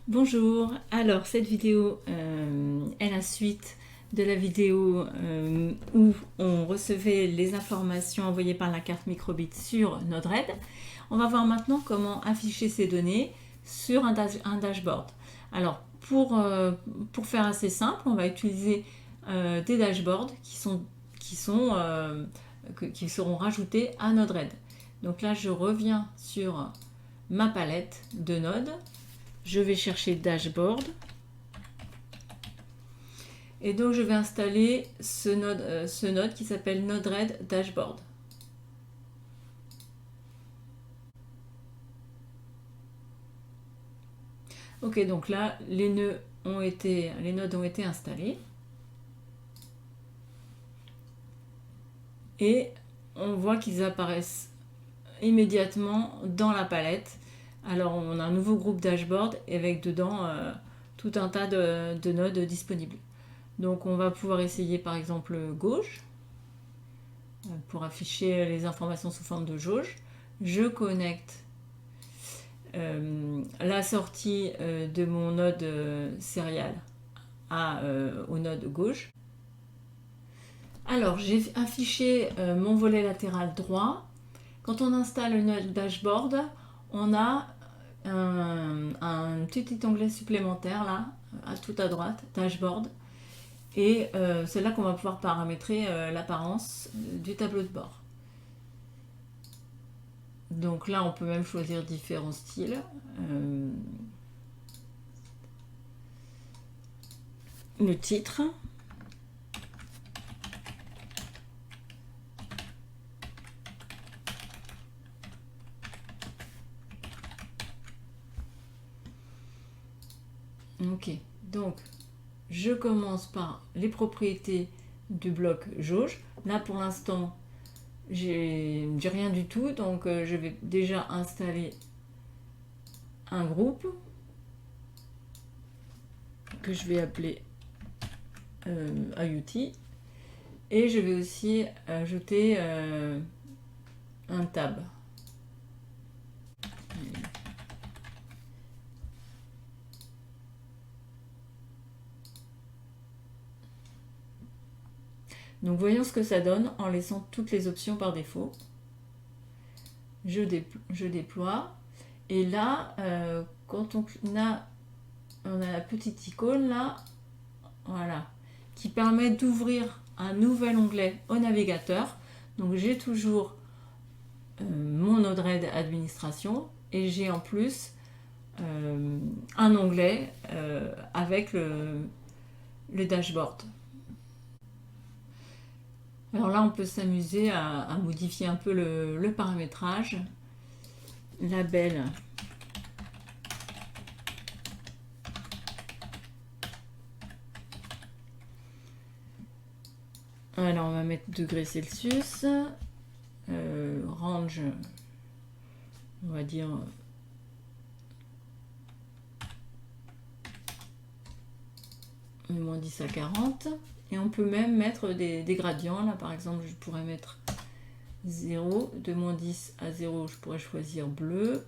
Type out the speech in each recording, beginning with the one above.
Bonjour, alors cette vidéo est la suite de la vidéo où on recevait les informations envoyées par la carte microbit sur Node-RED. On va voir maintenant comment afficher ces données sur un dashboard. Alors pour faire assez simple, on va utiliser des dashboards qui seront rajoutés à Node-RED. Donc là je reviens sur ma palette de Node. Je vais chercher Dashboard. Et donc, je vais installer ce node qui s'appelle Node-RED Dashboard. Ok, donc là, les nodes ont été installés. Et on voit qu'ils apparaissent immédiatement dans la palette. Alors, on a un nouveau groupe dashboard avec dedans tout un tas de nodes disponibles. Donc, on va pouvoir essayer par exemple gauche pour afficher les informations sous forme de jauge. Je connecte la sortie de mon node serial au node gauche. Alors, j'ai affiché mon volet latéral droit. Quand on installe le node dashboard, on a un petit onglet supplémentaire là, tout à droite, dashboard. Et c'est là qu'on va pouvoir paramétrer l'apparence du tableau de bord. Donc là, on peut même choisir différents styles. Le titre. Ok, donc je commence par les propriétés du bloc jauge. Là, pour l'instant, j'ai rien du tout, donc je vais déjà installer un groupe que je vais appeler IoT, et je vais aussi ajouter un tab. Donc voyons ce que ça donne en laissant toutes les options par défaut. Je déploie, et là quand on a la petite icône là, voilà, qui permet d'ouvrir un nouvel onglet au navigateur. Donc j'ai toujours mon Node-RED administration, et j'ai en plus un onglet avec le dashboard. Alors là, on peut s'amuser à modifier un peu le paramétrage. Label. Alors, on va mettre degrés Celsius. Range, on va dire moins 10 à 40. Et on peut même mettre des gradients. Là, par exemple, je pourrais mettre 0. De moins 10 à 0, je pourrais choisir bleu.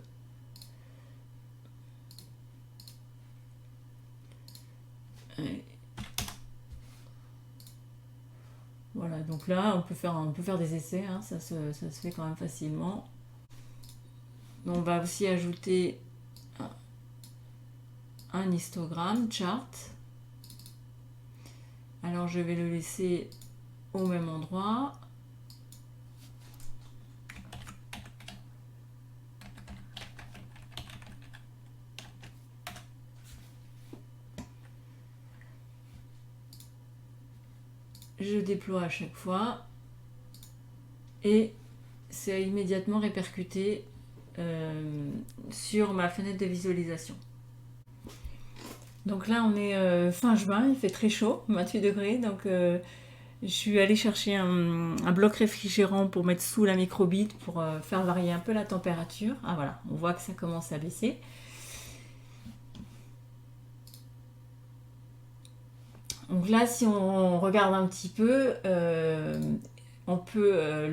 Voilà, donc là, on peut faire des essais, hein, ça se fait quand même facilement. Donc, on va aussi ajouter un histogramme, chart. Alors, je vais le laisser au même endroit. Je déploie à chaque fois, et c'est immédiatement répercuté sur ma fenêtre de visualisation. Donc là, on est fin juin, il fait très chaud, 28 degrés, donc je suis allée chercher un bloc réfrigérant pour mettre sous la microbit pour faire varier un peu la température. Ah voilà, on voit que ça commence à baisser. Donc là, si on regarde un petit peu, on peut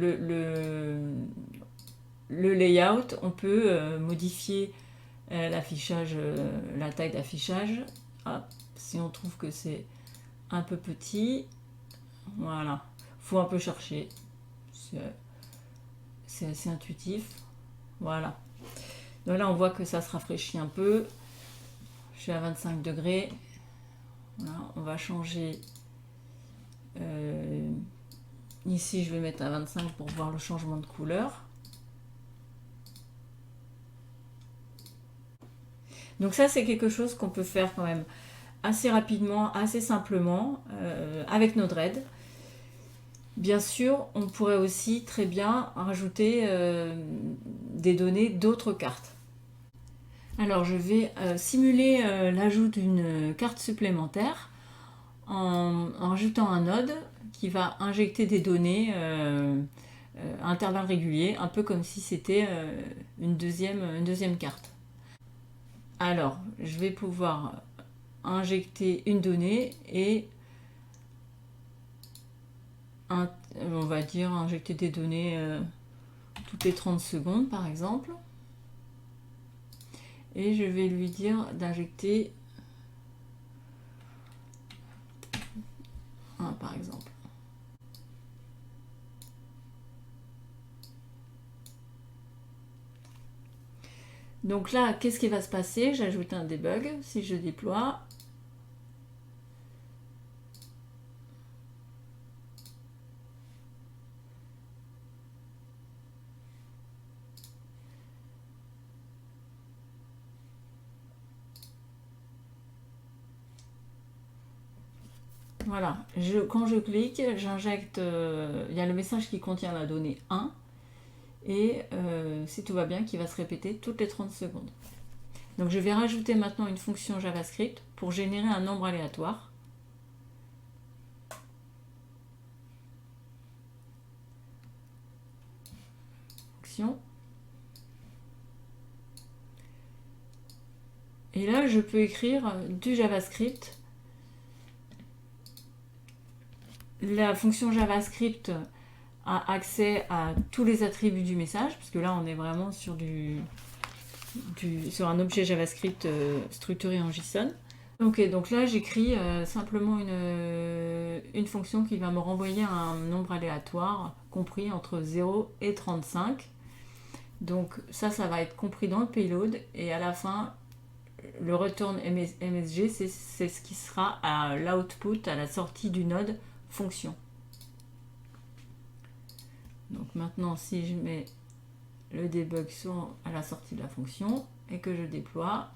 le layout, on peut modifier l'affichage, la taille d'affichage. Si on trouve que c'est un peu petit, voilà, faut un peu chercher, c'est assez intuitif, voilà. Donc là on voit que ça se rafraîchit un peu, je suis à 25 degrés, voilà, on va changer, ici je vais mettre à 25 pour voir le changement de couleur. Donc ça c'est quelque chose qu'on peut faire quand même assez rapidement, assez simplement, avec nos dreads. Bien sûr, on pourrait aussi très bien rajouter des données d'autres cartes. Alors je vais simuler l'ajout d'une carte supplémentaire en rajoutant un node qui va injecter des données à intervalles réguliers, un peu comme si c'était une deuxième carte. Alors, je vais pouvoir injecter une donnée et on va dire injecter des données toutes les 30 secondes par exemple. Et je vais lui dire d'injecter un par exemple. Donc là, qu'est-ce qui va se passer? J'ajoute un debug si je déploie. Voilà, quand je clique, j'injecte, il y a le message qui contient la donnée 1 et si tout va bien, qui va se répéter toutes les 30 secondes. Donc je vais rajouter maintenant une fonction JavaScript pour générer un nombre aléatoire. Fonction. Et là, je peux écrire du JavaScript. La fonction JavaScript a accès à tous les attributs du message, parce que là, on est vraiment sur sur un objet JavaScript structuré en JSON. Ok, donc là, j'écris simplement une fonction qui va me renvoyer un nombre aléatoire compris entre 0 et 35. Donc ça va être compris dans le payload, et à la fin, le return MSG, c'est ce qui sera à l'output, à la sortie du node fonction. Donc maintenant, si je mets le debug à la sortie de la fonction et que je déploie,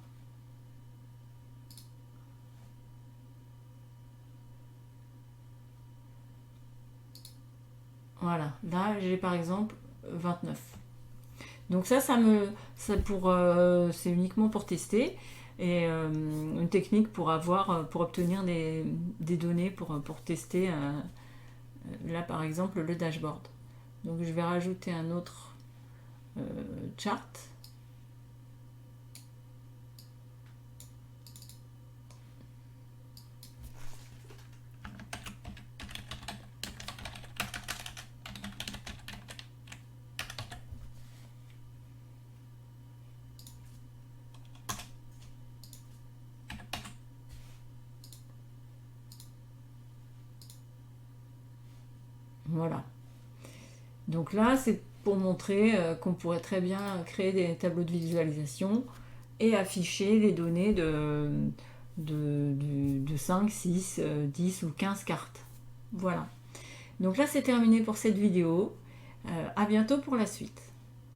voilà, là j'ai par exemple 29. Donc c'est uniquement pour tester et une technique pour obtenir des données pour tester là par exemple le dashboard. Donc je vais rajouter un autre chart. Voilà. Donc là, c'est pour montrer qu'on pourrait très bien créer des tableaux de visualisation et afficher les données de 5, 6, 10 ou 15 cartes. Voilà. Donc là, c'est terminé pour cette vidéo. À bientôt pour la suite.